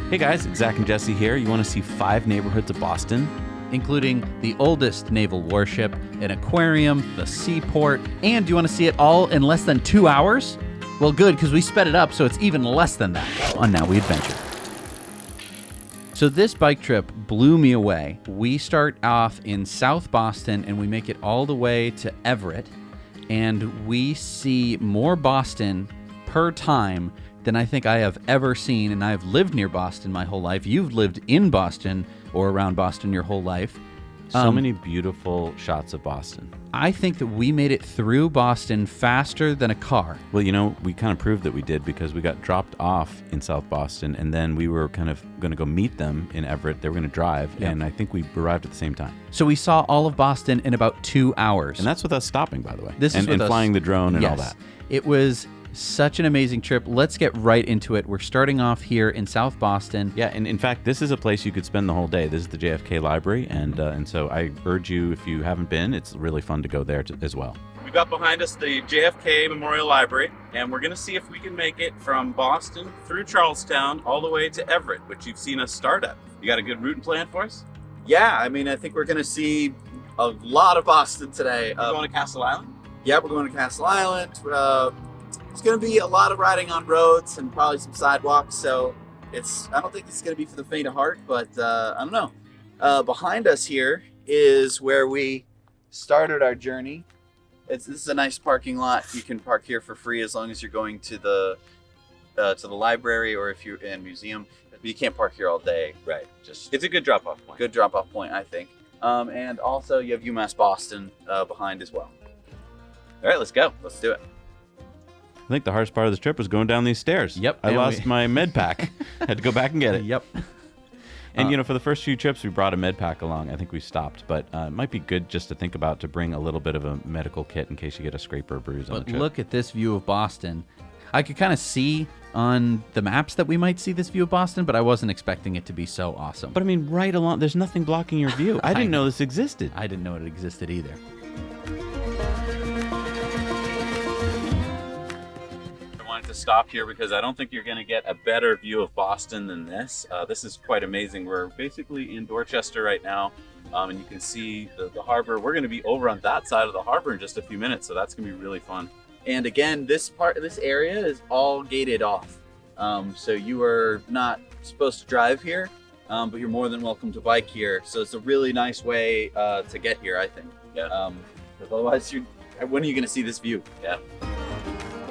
Hey guys, it's Zach and Jesse here. You want to see 5 neighborhoods of Boston? Including the oldest naval warship, an aquarium, the Seaport, and you want to see it all in less than 2 hours? Well, good, because we sped it up so it's even less than that. On Now We Adventure. So this bike trip blew me away. We start off in South Boston and we make it all the way to Everett, and we see more Boston per time than I think I have ever seen, and I've lived near Boston my whole life. You've lived in Boston or around Boston your whole life. So many beautiful shots of Boston. I think that we made it through Boston faster than a car. Well, you know, we kind of proved that we did because we got dropped off in South Boston, and then we were kind of going to go meet them in Everett. They were going to drive, and I think we arrived at the same time. So we saw all of Boston in about 2 hours. And that's with us stopping, by the way. And flying the drone and yes. all that. It was such an amazing trip. Let's get right into it. We're starting off here in South Boston. Yeah, and in fact, this is a place you could spend the whole day. This is the JFK Library, and so I urge you, if you haven't been, it's really fun to go there as well. We've got behind us the JFK Memorial Library, and we're going to see if we can make it from Boston through Charlestown all the way to Everett, which you've seen us start at. You got a good route and plan for us? Yeah, I mean, I think we're going to see a lot of Boston today. We're going to Castle Island? Yeah, we're going to Castle Island. It's going to be a lot of riding on roads and probably some sidewalks, so I don't think it's going to be for the faint of heart, but I don't know. Behind us here is where we started our journey. This is a nice parking lot. You can park here for free as long as you're going to the library or if you're in a museum. But you can't park here all day. Right. It's a good drop-off point. Good drop-off point, I think. And also you have UMass Boston behind as well. All right, let's go. Let's do it. I think the hardest part of this trip was going down these stairs. Yep. I lost my med pack. Had to go back and get it. Yep. And, you know, for the first few trips, we brought a med pack along. I think we stopped. But it might be good just to think about to bring a little bit of a medical kit in case you get a scrape or a bruise on the But trip. look at this view of Boston. I could kind of see on the maps that we might see this view of Boston, but I wasn't expecting it to be so awesome. But, I mean, right along, there's nothing blocking your view. I didn't know this existed. I didn't know it existed either. To stop here because I don't think you're going to get a better view of Boston than this. This is quite amazing. We're basically in Dorchester right now, and you can see the harbor. We're going to be over on that side of the harbor in just a few minutes, so that's going to be really fun. And again, this area is all gated off. So you are not supposed to drive here, but you're more than welcome to bike here. So it's a really nice way to get here, I think. Yeah. Because otherwise, when are you going to see this view? Yeah.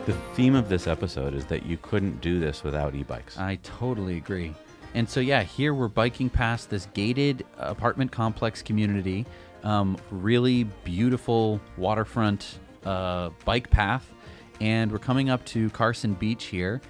The theme of this episode is that you couldn't do this without e-bikes. I totally agree. And so, yeah, here we're biking past this gated apartment complex community, really beautiful waterfront bike path, and we're coming up to Carson Beach here.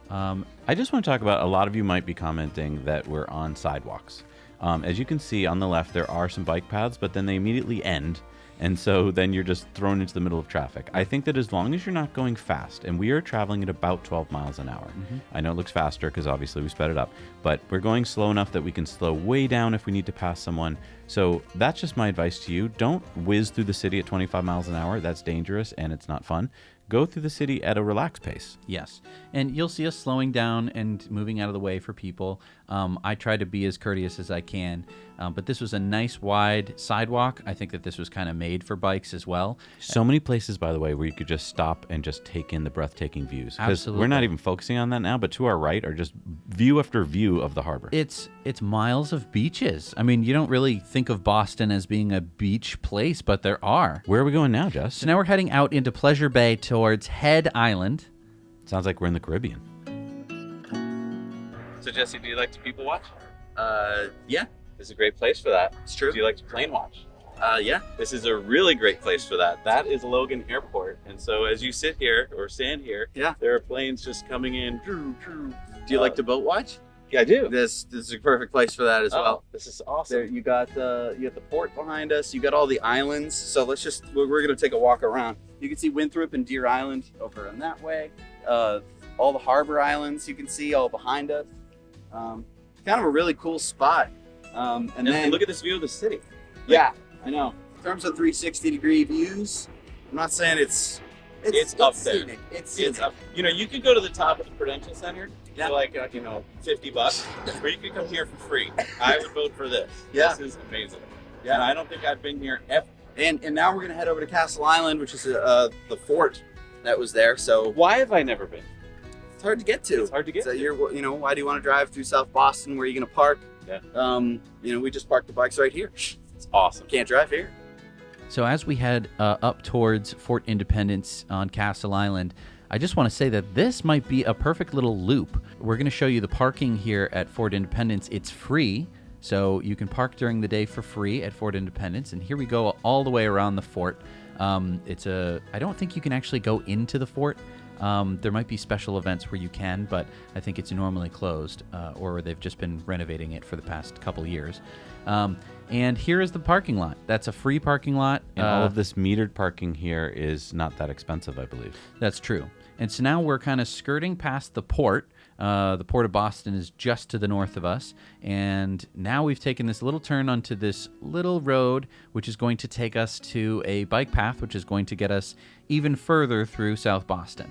I just want to talk about, a lot of you might be commenting that we're on sidewalks. As you can see on the left, there are some bike paths, but then they immediately end. And so then you're just thrown into the middle of traffic. I think that as long as you're not going fast, and we are traveling at about 12 miles an hour. Mm-hmm. I know it looks faster because obviously we sped it up, but we're going slow enough that we can slow way down if we need to pass someone. So that's just my advice to you. Don't whiz through the city at 25 miles an hour. That's dangerous and it's not fun. Go through the city at a relaxed pace. Yes. And you'll see us slowing down and moving out of the way for people. I try to be as courteous as I can. But this was a nice wide sidewalk. I think that this was kind of made for bikes as well. So many places, by the way, where you could just stop and just take in the breathtaking views. Because Absolutely. we're not even focusing on that now, but to our right are just view after view of the harbor. It's miles of beaches. I mean, you don't really think of Boston as being a beach place, but there are. Where are we going now, Jess? So now we're heading out into Pleasure Bay towards Head Island. Sounds like we're in the Caribbean. So Jesse, do you like to people watch? Yeah, This is a great place for that. it's true. Do you like to plane watch? Yeah. This is a really great place for that. That is Logan Airport. And so as you sit here or stand here, Yeah. there are planes just coming in. Do you like to boat watch? Yeah, I do. This is a perfect place for that as well. This is awesome. There, you got the port behind us. You got all the islands. So we're gonna take a walk around. You can see Winthrop and Deer Island over on that way. All the harbor islands you can see all behind us. Kind of a really cool spot. And then look at this view of the city. Yeah, I know. In terms of 360-degree views, I'm not saying it's up there. scenic. It's scenic. It's up. You know, you could go to the top of the Prudential Center Yeah. for like $50, or you could come here for free. I would vote for this. Yeah. This is amazing. Yeah. And I don't think I've been here ever. And now we're gonna head over to Castle Island, which is the fort that was there. So Why have I never been? it's hard to get to. It's hard to get So to. you're, why do you want to drive through South Boston? Where are you gonna park? Yeah. We just parked the bikes right here. It's awesome. Can't drive here. So as we head up towards Fort Independence on Castle Island, I just want to say that this might be a perfect little loop. We're going to show you the parking here at Fort Independence. It's free, so you can park during the day for free at Fort Independence. And here we go all the way around the fort. I don't think you can actually go into the fort. There might be special events where you can, but I think it's normally closed, or they've just been renovating it for the past couple years. And here is the parking lot. That's a free parking lot. And all of this metered parking here is not that expensive, I believe. That's true. And so now we're kind of skirting past the port. The Port of Boston is just to the north of us. And now we've taken this little turn onto this little road, which is going to take us to a bike path, which is going to get us even further through South Boston.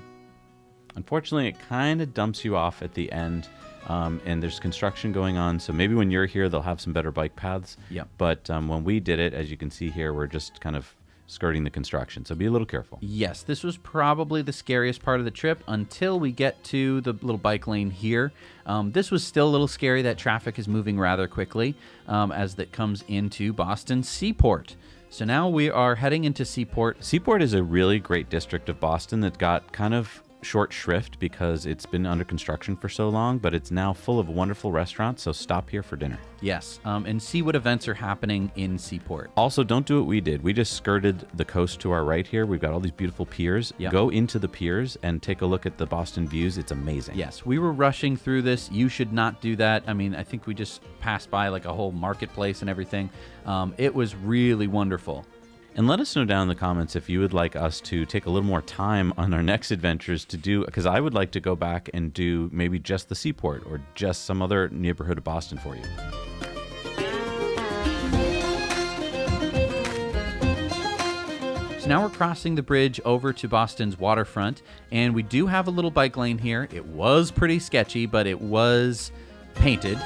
Unfortunately, it kind of dumps you off at the end, and there's construction going on. So maybe when you're here, they'll have some better bike paths. Yep. But when we did it, as you can see here, we're just kind of skirting the construction. So be a little careful. Yes, this was probably the scariest part of the trip until we get to the little bike lane here. This was still a little scary. That traffic is moving rather quickly as that comes into Boston Seaport. So now we are heading into Seaport. Seaport is a really great district of Boston that got kind of short shrift because it's been under construction for so long, but it's now full of wonderful restaurants, so stop here for dinner. Yes, and see what events are happening in Seaport. Also, don't do what we did. We just skirted the coast to our right here. We've got all these beautiful piers. Yep. Go into the piers and take a look at the Boston views. It's amazing. Yes, we were rushing through this. You should not do that. I mean, I think we just passed by like a whole marketplace and everything. It was really wonderful. And let us know down in the comments if you would like us to take a little more time on our next adventures to do, because I would like to go back and do maybe just the Seaport or just some other neighborhood of Boston for you. So now we're crossing the bridge over to Boston's Waterfront, and we do have a little bike lane here. It was pretty sketchy, but it was painted.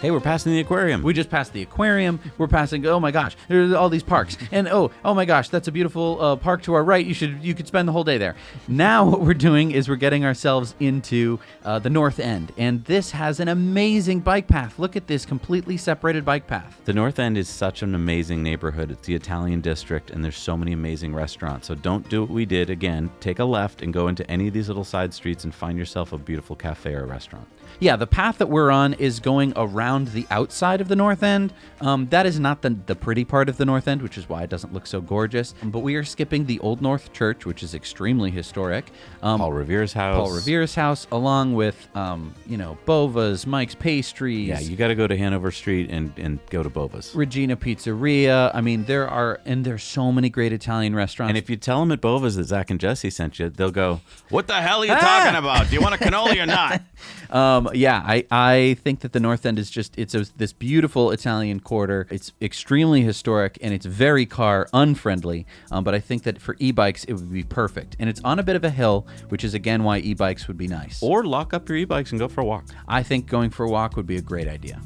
Hey, we're passing the aquarium. We just passed the aquarium. We're passing, oh my gosh, there's all these parks. And oh my gosh, that's a beautiful park to our right. You could spend the whole day there. Now what we're doing is we're getting ourselves into the North End. And this has an amazing bike path. Look at this completely separated bike path. The North End is such an amazing neighborhood. It's the Italian district, and there's so many amazing restaurants. So don't do what we did. Again, take a left and go into any of these little side streets and find yourself a beautiful cafe or restaurant. Yeah, the path that we're on is going around the outside of the North End. That is not the pretty part of the North End, which is why it doesn't look so gorgeous. But we are skipping the Old North Church, which is extremely historic. Paul Revere's house. Along with, Bova's, Mike's Pastries. Yeah, you got to go to Hanover Street and go to Bova's. Regina Pizzeria. I mean, there's so many great Italian restaurants. And if you tell them at Bova's that Zach and Jesse sent you, they'll go, "What the hell are you talking about? Do you want a cannoli or not?" I think that the North End is this beautiful Italian quarter. It's extremely historic and it's very car unfriendly. But I think that for e-bikes, it would be perfect. And it's on a bit of a hill, which is again why e-bikes would be nice. Or lock up your e-bikes and go for a walk. I think going for a walk would be a great idea.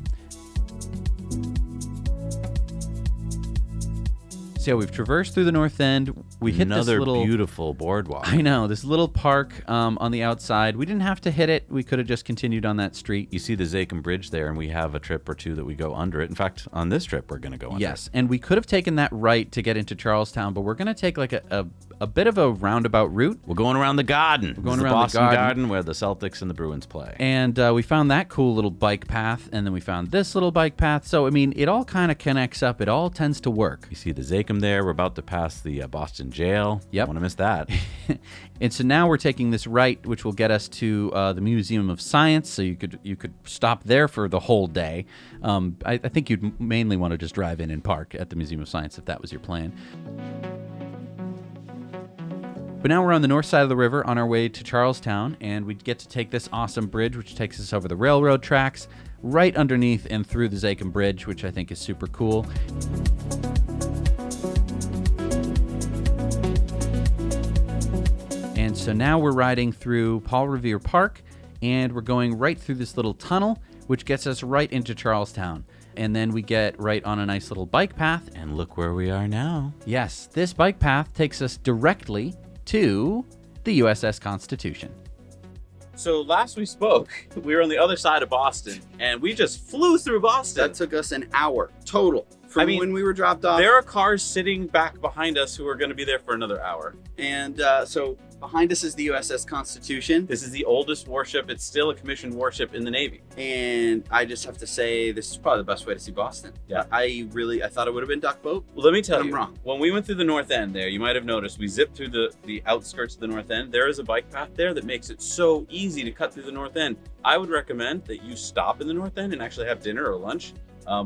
So we've traversed through the North End. We hit another this little beautiful boardwalk. I know, this little park on the outside. We didn't have to hit it. We could have just continued on that street. You see the Zakim Bridge there, and we have a trip or two that we go under it. In fact, on this trip, we're going to go under it. Yes, and we could have taken that right to get into Charlestown, but we're going to take like a bit of a roundabout route. We're going around the Garden. We're going This is around the Boston the Garden where the Celtics and the Bruins play. And we found that cool little bike path, and then we found this little bike path. So, I mean, it all kind of connects up. It all tends to work. You see the Zakim there. We're about to pass the Boston Jail. Yep. Want to miss that. And so now we're taking this right, which will get us to the Museum of Science. So you could stop there for the whole day. I think you'd mainly want to just drive in and park at the Museum of Science if that was your plan. But now we're on the north side of the river on our way to Charlestown, and we get to take this awesome bridge, which takes us over the railroad tracks, right underneath and through the Zakim Bridge, which I think is super cool. And And so now we're riding through Paul Revere Park, and we're going right through this little tunnel, which gets us right into Charlestown. And then we get right on a nice little bike path. And look where we are now. Yes, this bike path takes us directly to the USS Constitution. So last we spoke, we were on the other side of Boston, and we just flew through Boston. That took us an hour total from when we were dropped off. There are cars sitting back behind us who are going to be there for another hour. And so behind us is the USS Constitution. This is the oldest warship. It's still a commissioned warship in the Navy. And I just have to say, this is probably the best way to see Boston. Yeah. I thought it would have been duck boat. Well, let me tell I'm you, wrong. when we went through the north end there, you might have noticed we zipped through the outskirts of the north end. There is a bike path there that makes it so easy to cut through the north end. I would recommend that you stop in the north end and actually have dinner or lunch,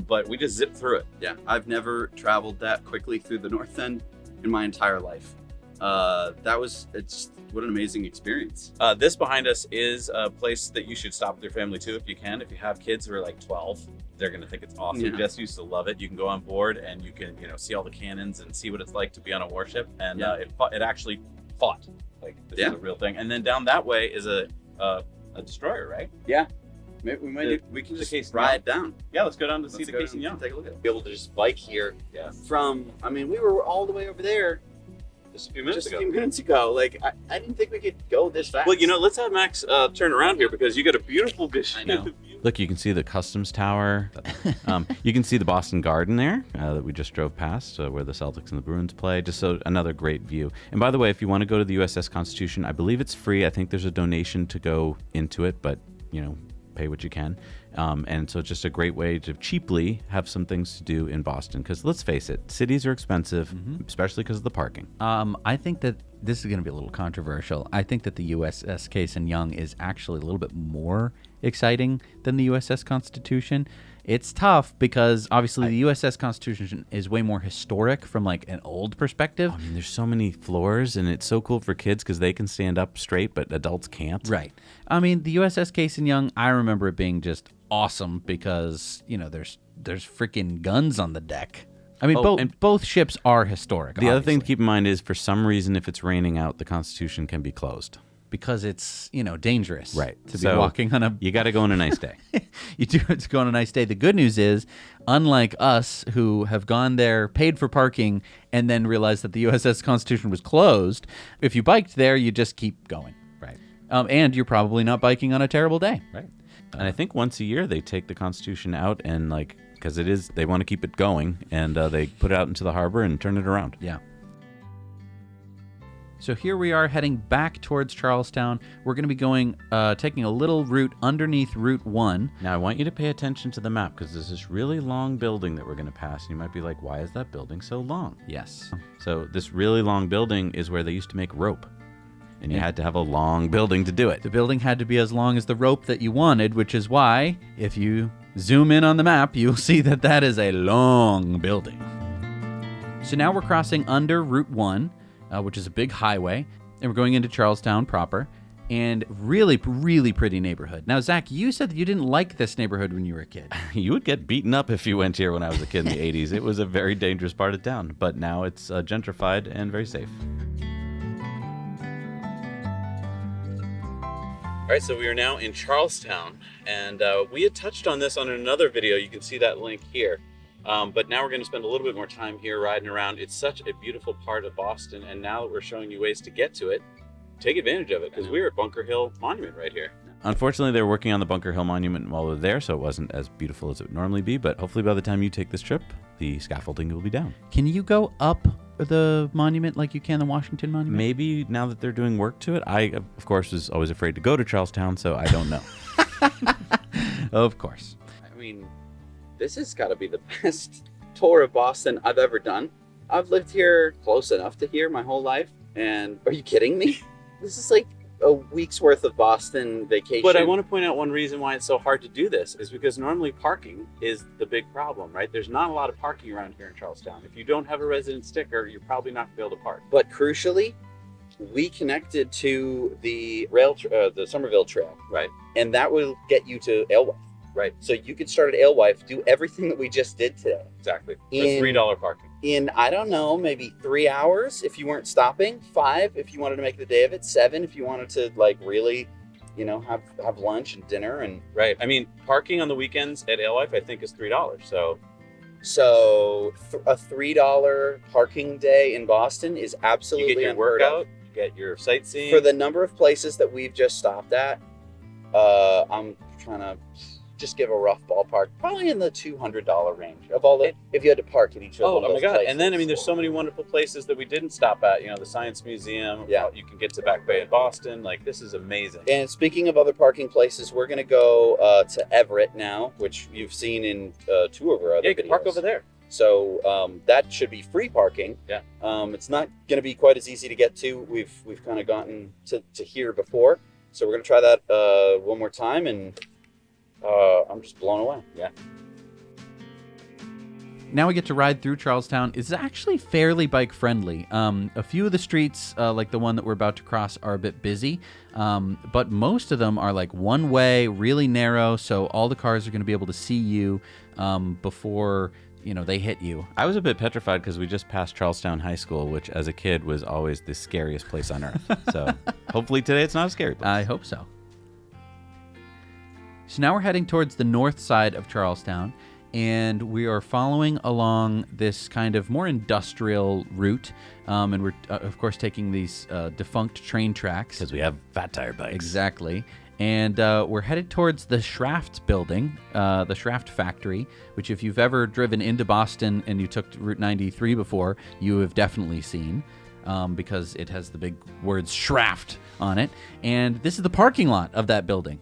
but we just zipped through it. Yeah, I've never traveled that quickly through the north end in my entire life. It's what an amazing experience. This behind us is a place that you should stop with your family too if you can. If you have kids who are like 12, they're going to think it's awesome. Yeah. Jess used to love it. You can go on board and you can, see all the cannons and see what it's like to be on a warship. And it actually fought. Like, this is a real thing. And then down that way is a destroyer, right? Yeah. Maybe we can just ride down. Yeah, let's go down to see the Case and Young. Take a look at it. Be able to just bike here. Yeah. We were all the way over there Just a few minutes ago. Like, I didn't think we could go this fast. Well, let's have Max turn around here because you got a beautiful vision. I know. Look, you can see the Customs Tower. You can see the Boston Garden there that we just drove past, where the Celtics and the Bruins play. Just so another great view. And by the way, if you want to go to the USS Constitution, I believe it's free. I think there's a donation to go into it, but pay what you can. And so it's just a great way to cheaply have some things to do in Boston. Because let's face it, cities are expensive, especially because of the parking. I think that this is going to be a little controversial. I think that the USS Case and Young is actually a little bit more exciting than the USS Constitution. It's tough because obviously the USS Constitution is way more historic from like an old perspective. I mean, there's so many floors, and it's so cool for kids because they can stand up straight, but adults can't. Right. I mean, the USS Case and Young, I remember it being just awesome because there's freaking guns on the deck. I mean, both ships are historic. The other thing to keep in mind is, for some reason, if it's raining out, the Constitution can be closed. Because it's, dangerous. Right. To be walking on a... You got to go on a nice day. You do have to go on a nice day. The good news is, unlike us who have gone there, paid for parking, and then realized that the USS Constitution was closed, if you biked there, you just keep going. Right. And you're probably not biking on a terrible day. Right. And I think once a year they take the Constitution out and because they want to keep it going, and they put it out into the harbor and turn it around. Yeah. So here we are heading back towards Charlestown. We're going to be taking a little route underneath Route 1. Now, I want you to pay attention to the map because there's this really long building that we're going to pass. And you might be like, why is that building so long? Yes. So this really long building is where they used to make rope. And you had to have a long building to do it. The building had to be as long as the rope that you wanted, which is why, if you zoom in on the map, you'll see that that is a long building. So now we're crossing under Route 1. Which is a big highway, and we're going into Charlestown proper, and really, really pretty neighborhood. Now, Zach, you said that you didn't like this neighborhood when you were a kid. You would get beaten up if you went here when I was a kid in the 80s. It was a very dangerous part of town, but now it's gentrified and very safe. All right, so we are now in Charlestown, and we had touched on this on another video. You can see that link here. But now we're going to spend a little bit more time here riding around. It's such a beautiful part of Boston, and now that we're showing you ways to get to it, take advantage of it, because we're at Bunker Hill Monument right here. Unfortunately, they're working on the Bunker Hill Monument while we're there, so it wasn't as beautiful as it would normally be, but hopefully by the time you take this trip, the scaffolding will be down. Can you go up the monument like you can the Washington Monument? Maybe now that they're doing work to it. I, of course, was always afraid to go to Charlestown, so I don't know. Of course. I mean, this has got to be the best tour of Boston I've ever done. I've lived here close enough to here my whole life, and are you kidding me? This is like a week's worth of Boston vacation. But I want to point out one reason why it's so hard to do this is because normally parking is the big problem, right? There's not a lot of parking around here in Charlestown. If you don't have a resident sticker, you're probably not going to be able to park. But crucially, we connected to the the Somerville Trail, Right. and that will get you to Alewife. Right. So you could start at Alewife, do everything that we just did today. Exactly. For In- $3 parking. in, I don't know, maybe 3 hours if you weren't stopping, 5 if you wanted to make the day of it, 7 if you wanted to like really, have lunch and dinner. And Right. I mean, parking on the weekends at Alewife, I think, is $3. so a $3 parking day in Boston is You absolutely get your unheard of. workout, you get your sightseeing. For the number of places that we've just stopped at, I'm trying to just give a rough ballpark, probably in the $200 range of all the, if you had to park at each of Oh those my God. places. And then, I mean, there's so many wonderful places that we didn't stop at. The Science Museum. Yeah. You can get to Back Bay in Boston. Like, this is amazing. And speaking of other parking places, we're going to go to Everett now, which you've seen in 2 of our other Yeah, you videos. can park over there. So that should be free parking. Yeah. It's not going to be quite as easy to get to. We've kind of gotten to here before. So we're going to try that one more time, and I'm just blown away. Yeah. Now we get to ride through Charlestown. It's actually fairly bike friendly. A few of the streets, like the one that we're about to cross, are a bit busy, but most of them are like one way, really narrow, so all the cars are going to be able to see you before they hit you. I was a bit petrified because we just passed Charlestown High School, which as a kid was always the scariest place on earth. So hopefully today it's not a scary place. I hope so. So now we're heading towards the north side of Charlestown, and we are following along this kind of more industrial route, and we're, of course, taking these defunct train tracks. Because we have fat tire bikes. Exactly. And we're headed towards the Schraft building, the Schraft factory, which if you've ever driven into Boston and you took Route 93 before, you have definitely seen, because it has the big words Schraft on it. And this is the parking lot of that building.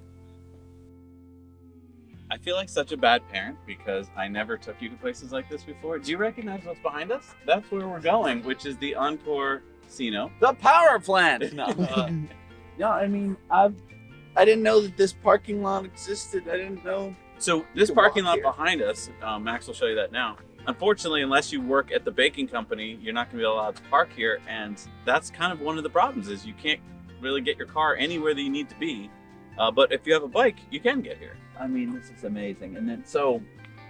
I feel like such a bad parent because I never took you to places like this before. Do you recognize what's behind us? That's where we're going, which is the Encore Casino. The power plant. No, no. I mean, I didn't know that this parking lot existed. I didn't know. So this can parking walk lot here. behind us, Max will show you that now. Unfortunately, unless you work at the baking company, you're not going to be allowed to park here, and that's kind of one of the problems. Is you can't really get your car anywhere that you need to be. But if you have a bike, you can get here. I mean, this is amazing. And then, so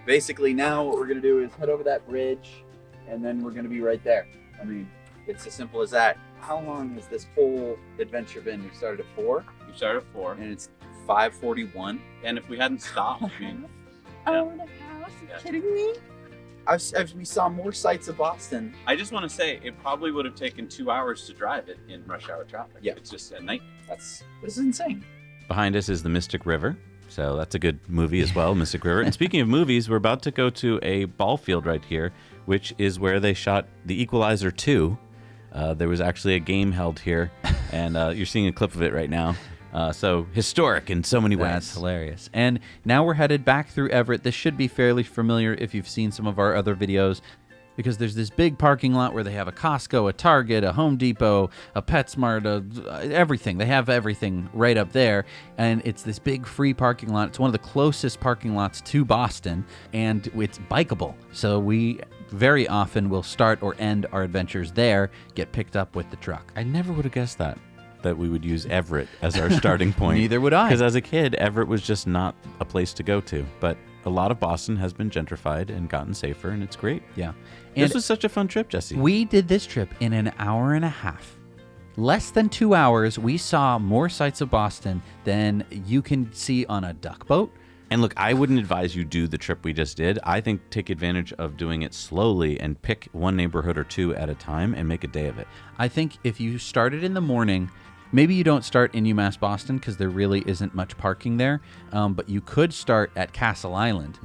basically now what we're going to do is head over that bridge, and then we're going to be right there. I mean, it's as simple as that. How long has this whole adventure been? We started at 4, You start at 4, and it's 5:41. and if we hadn't stopped, I mean, Oh, the house! Are you kidding me? We saw more sights of Boston. I just want to say it probably would have taken 2 hours to drive it in rush hour traffic. Yeah. It's just at night. This is insane. Behind us is the Mystic River. So that's a good movie as well, Mystic River. And speaking of movies, we're about to go to a ball field right here, which is where they shot The Equalizer 2. There was actually a game held here, and you're seeing a clip of it right now. So historic in so many ways. That's hilarious. And now we're headed back through Everett. This should be fairly familiar if you've seen some of our other videos, because there's this big parking lot where they have a Costco, a Target, a Home Depot, a PetSmart, everything. They have everything right up there, and it's this big free parking lot. It's one of the closest parking lots to Boston, and it's bikeable. So we very often will start or end our adventures there, get picked up with the truck. I never would have guessed that we would use Everett as our starting point. Neither would I. Because as a kid, Everett was just not a place to go to. But a lot of Boston has been gentrified and gotten safer, and it's great. Yeah. This And was such a fun trip, Jesse. we did this trip in an hour and a half. Less than 2 hours, we saw more sights of Boston than you can see on a duck boat. And look, I wouldn't advise you do the trip we just did. I think take advantage of doing it slowly and pick one neighborhood or two at a time and make a day of it. I think if you started in the morning, maybe you don't start in UMass Boston because there really isn't much parking there, but you could start at Castle Island.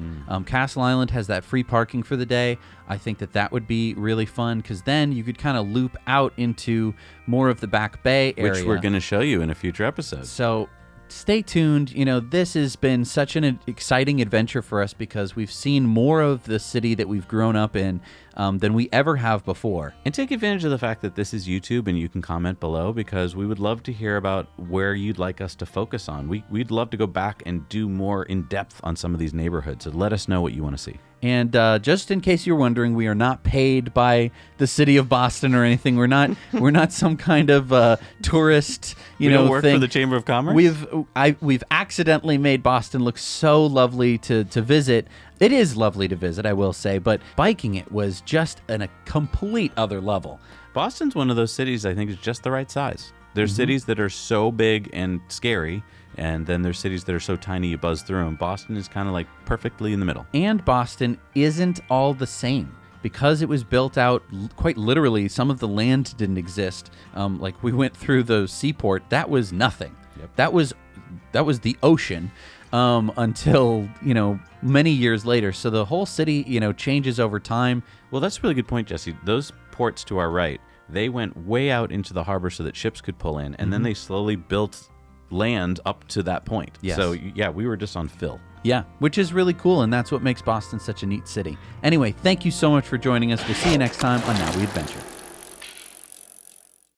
Castle Island has that free parking for the day. I think that would be really fun because then you could kind of loop out into more of the Back Bay area. Which we're going to show you in a future episode. So stay tuned. This has been such an exciting adventure for us because we've seen more of the city that we've grown up in than we ever have before. And take advantage of the fact that this is YouTube and you can comment below, because we would love to hear about where you'd like us to focus on. We'd love to go back and do more in depth on some of these neighborhoods. So let us know what you want to see. And just in case you're wondering, we are not paid by the city of Boston or anything. We're not some kind of tourist, We don't work thing. for the Chamber of Commerce? We've accidentally made Boston look so lovely to visit. It is lovely to visit, I will say, but biking it was just a complete other level. Boston's one of those cities I think is just the right size. There's cities that are so big and scary, and then there's cities that are so tiny you buzz through them. Boston is kind of like perfectly in the middle. And Boston isn't all the same. Because it was built out quite literally, some of the land didn't exist. Like we went through the Seaport, that was nothing. Yep. That was the ocean until, many years later. So the whole city, changes over time. Well, that's a really good point, Jesse. Those ports to our right, they went way out into the harbor so that ships could pull in, and then they slowly built land up to that point. Yes. So, yeah, we were just on fill. Yeah, which is really cool, and that's what makes Boston such a neat city. Anyway, thank you so much for joining us. We'll see you next time on Now We Adventure.